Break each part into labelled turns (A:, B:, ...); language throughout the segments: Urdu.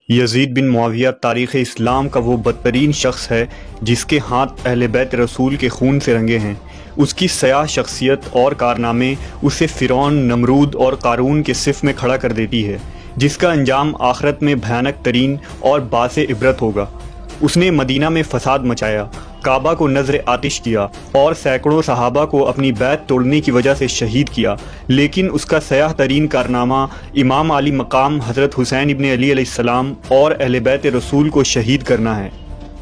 A: یزید بن معاویہ تاریخ اسلام کا وہ بدترین شخص ہے جس کے ہاتھ اہل بیت رسول کے خون سے رنگے ہیں۔ اس کی سیاہ شخصیت اور کارنامے اسے فرعون، نمرود اور قارون کے صف میں کھڑا کر دیتی ہے، جس کا انجام آخرت میں بھیانک ترین اور باعث عبرت ہوگا۔ اس نے مدینہ میں فساد مچایا، کعبہ کو نذر آتش کیا اور سینکڑوں صحابہ کو اپنی بیعت توڑنے کی وجہ سے شہید کیا، لیکن اس کا سیاہ ترین کارنامہ امام علی مقام حضرت حسین ابن علی علیہ السلام اور اہل بیت رسول کو شہید کرنا ہے۔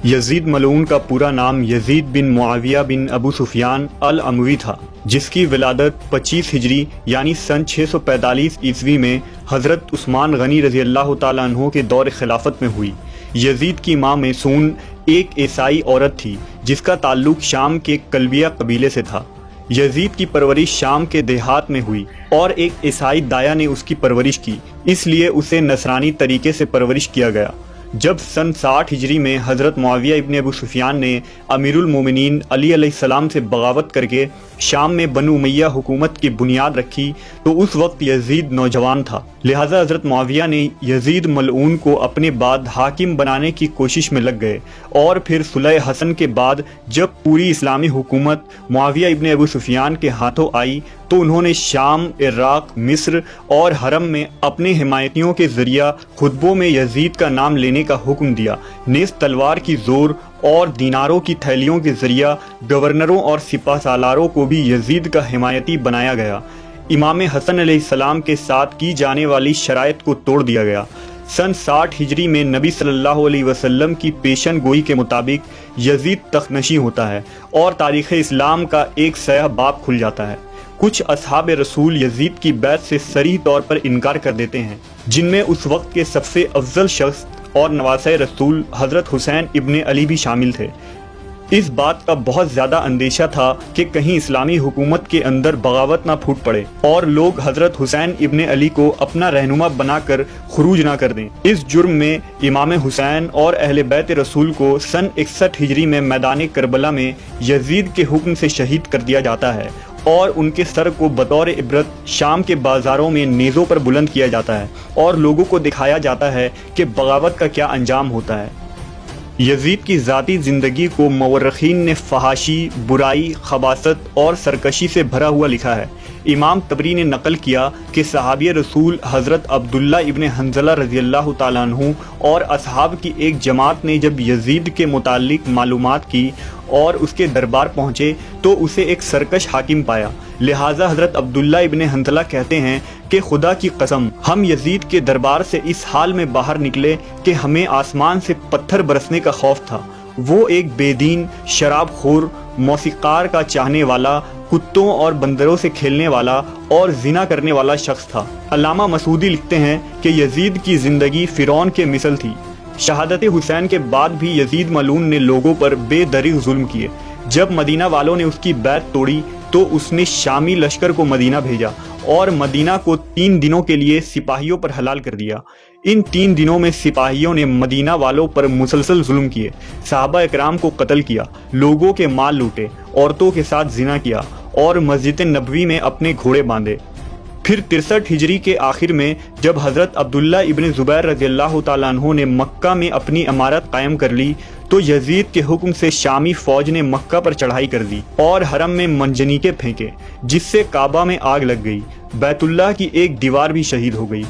A: یزید ملعون کا پورا نام یزید بن معاویہ بن ابو سفیان الاموی تھا، جس کی ولادت 25 ہجری یعنی سن 645 عیسوی میں حضرت عثمان غنی رضی اللہ تعالیٰ عنہ کے دور خلافت میں ہوئی۔ یزید کی ماں میسون ایک عیسائی عورت تھی جس کا تعلق شام کے کلبیہ قبیلے سے تھا۔ یزید کی پرورش شام کے دیہات میں ہوئی اور ایک عیسائی دایا نے اس کی پرورش کی، اس لیے اسے نصرانی طریقے سے پرورش کیا گیا۔ جب سن 60 ہجری میں حضرت معاویہ ابن ابو سفیان نے امیر المومنین علی علیہ السلام سے بغاوت کر کے شام میں بنو امیہ حکومت کی بنیاد رکھی تو اس وقت یزید نوجوان تھا، لہٰذا حضرت معاویہ نے یزید ملعون کو اپنے بعد حاکم بنانے کی کوشش میں لگ گئے، اور پھر صلح حسن کے بعد جب پوری اسلامی حکومت معاویہ ابن ابو سفیان کے ہاتھوں آئی تو انہوں نے شام، عراق، مصر اور حرم میں اپنے حمایتیوں کے ذریعہ خطبوں میں یزید کا نام لینے کا حکم دیا، نیز تلوار کی زور اور دیناروں کی تھیلیوں کے ذریعہ گورنروں اور سپہ سالاروں کو بھی یزید کا حمایتی بنایا گیا۔ امام حسن علیہ السلام کے ساتھ کی جانے والی شرائط کو توڑ دیا گیا۔ سن 60 ہجری میں نبی صلی اللہ علیہ وسلم کی پیشن گوئی کے مطابق یزید تخت نشین ہوتا ہے اور تاریخ اسلام کا ایک سیاہ باب کھل جاتا ہے۔ کچھ اصحاب رسول یزید کی بیعت سے صریح طور پر انکار کر دیتے ہیں، جن میں اس وقت کے سب سے افضل شخص اور نواسۂ رسول حضرت حسین ابن علی بھی شامل تھے۔ اس بات کا بہت زیادہ اندیشہ تھا کہ کہیں اسلامی حکومت کے اندر بغاوت نہ پھوٹ پڑے اور لوگ حضرت حسین ابن علی کو اپنا رہنما بنا کر خروج نہ کر دیں۔ اس جرم میں امام حسین اور اہل بیت رسول کو سن 61 ہجری میں میدان کربلا میں یزید کے حکم سے شہید کر دیا جاتا ہے اور ان کے سر کو بطور عبرت شام کے بازاروں میں نیزوں پر بلند کیا جاتا ہے اور لوگوں کو دکھایا جاتا ہے کہ بغاوت کا کیا انجام ہوتا ہے۔ یزید کی ذاتی زندگی کو مورخین نے فحاشی، برائی، خباثت اور سرکشی سے بھرا ہوا لکھا ہے۔ امام طبری نے نقل کیا کہ صحابی رسول حضرت عبداللہ ابن حنظلہ رضی اللہ تعالیٰ عنہ اور اصحاب کی ایک جماعت نے جب یزید کے متعلق معلومات کی اور اس کے دربار پہنچے تو اسے ایک سرکش حاکم پایا، لہٰذا حضرت عبداللہ ابن حنظلہ کہتے ہیں کہ خدا کی قسم ہم یزید کے دربار سے اس حال میں باہر نکلے کہ ہمیں آسمان سے پتھر برسنے کا خوف تھا۔ وہ ایک بے دین، شراب خور، موسیقار کا چاہنے والا، کتوں اور بندروں سے کھیلنے والا اور زنا کرنے والا شخص تھا۔ علامہ مسعودی لکھتے ہیں کہ یزید کی زندگی فرعون کے مثل تھی۔ شہادت حسین کے بعد بھی یزید ملعون نے لوگوں پر بے دریغ ظلم کیے۔ جب مدینہ والوں نے اس کی بیعت توڑی تو اس نے شامی لشکر کو مدینہ بھیجا اور مدینہ کو 3 دنوں کے لیے سپاہیوں پر حلال کر دیا۔ ان 3 دنوں میں سپاہیوں نے مدینہ والوں پر مسلسل ظلم کیے، صحابہ اکرام کو قتل کیا، لوگوں کے مال لوٹے، عورتوں کے ساتھ زنا کیا اور مسجد نبوی میں اپنے گھوڑے باندھے۔ پھر 63 ہجری کے آخر میں جب حضرت عبداللہ ابن زبیر رضی اللہ تعالیٰ عنہ نے مکہ میں اپنی امارت قائم کر لی تو یزید کے حکم سے شامی فوج نے مکہ پر چڑھائی کر دی اور حرم میں منجنیقے پھینکے، جس سے کعبہ میں آگ لگ گئی، بیت اللہ کی ایک دیوار بھی شہید ہو گئی۔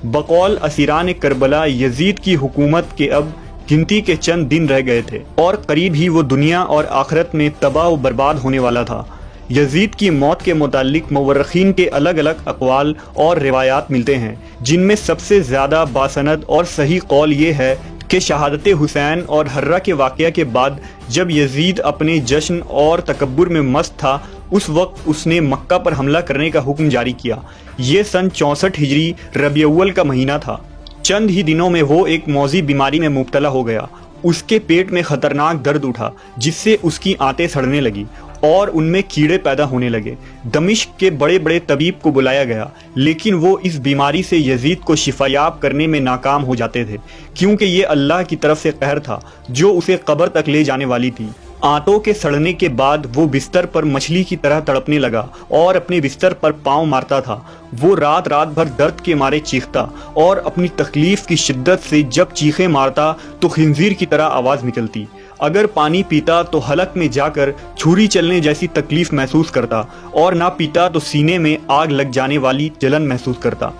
A: بقول اسیران کربلا یزید کی حکومت کے اب گنتی کے چند دن رہ گئے تھے اور قریب ہی وہ دنیا اور آخرت میں تباہ و برباد ہونے والا تھا۔ یزید کی موت کے متعلق مورخین کے الگ الگ اقوال اور روایات ملتے ہیں، جن میں سب سے زیادہ باسند اور صحیح قول یہ ہے کہ شہادت حسین اور حرہ کے واقعہ کے بعد جب یزید اپنے جشن اور تکبر میں مست تھا اس وقت اس نے مکہ پر حملہ کرنے کا حکم جاری کیا۔ یہ سن 64 ہجری ربیع اول کا مہینہ تھا۔ چند ہی دنوں میں وہ ایک موذی بیماری میں مبتلا ہو گیا۔ اس کے پیٹ میں خطرناک درد اٹھا جس سے اس کی آنتیں سڑنے لگی اور ان میں کیڑے پیدا ہونے لگے۔ دمشق کے بڑے بڑے طبیب کو بلایا گیا لیکن وہ اس بیماری سے یزید کو شفایاب کرنے میں ناکام ہو جاتے تھے، کیونکہ یہ اللہ کی طرف سے قہر تھا جو اسے قبر تک لے جانے والی تھی۔ آنتوں کے سڑنے کے بعد وہ بستر پر مچھلی کی طرح تڑپنے لگا اور اپنے بستر پر پاؤں مارتا تھا۔ وہ رات بھر درد کے مارے چیختا اور اپنی تکلیف کی شدت سے جب چیخیں مارتا تو خنزیر کی طرح آواز نکلتی۔ اگر پانی پیتا تو حلق میں جا کر چھری چلنے جیسی تکلیف محسوس کرتا اور نہ پیتا تو سینے میں آگ لگ جانے والی جلن محسوس کرتا۔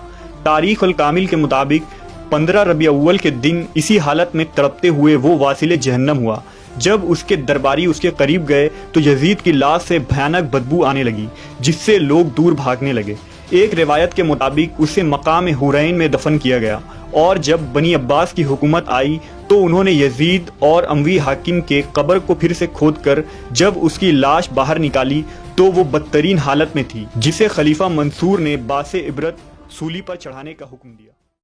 A: تاریخ الکامل کے مطابق 15 ربیع الاول کے دن اسی حالت میں تڑپتے ہوئے وہ واصل جہنم ہوا۔ جب اس کے درباری اس کے قریب گئے تو یزید کی لاش سے بھیانک بدبو آنے لگی، جس سے لوگ دور بھاگنے لگے۔ ایک روایت کے مطابق اسے مقام حورین میں دفن کیا گیا، اور جب بنی عباس کی حکومت آئی تو انہوں نے یزید اور اموی حاکم کے قبر کو پھر سے کھود کر جب اس کی لاش باہر نکالی تو وہ بدترین حالت میں تھی، جسے خلیفہ منصور نے باعث عبرت سولی پر چڑھانے کا حکم دیا۔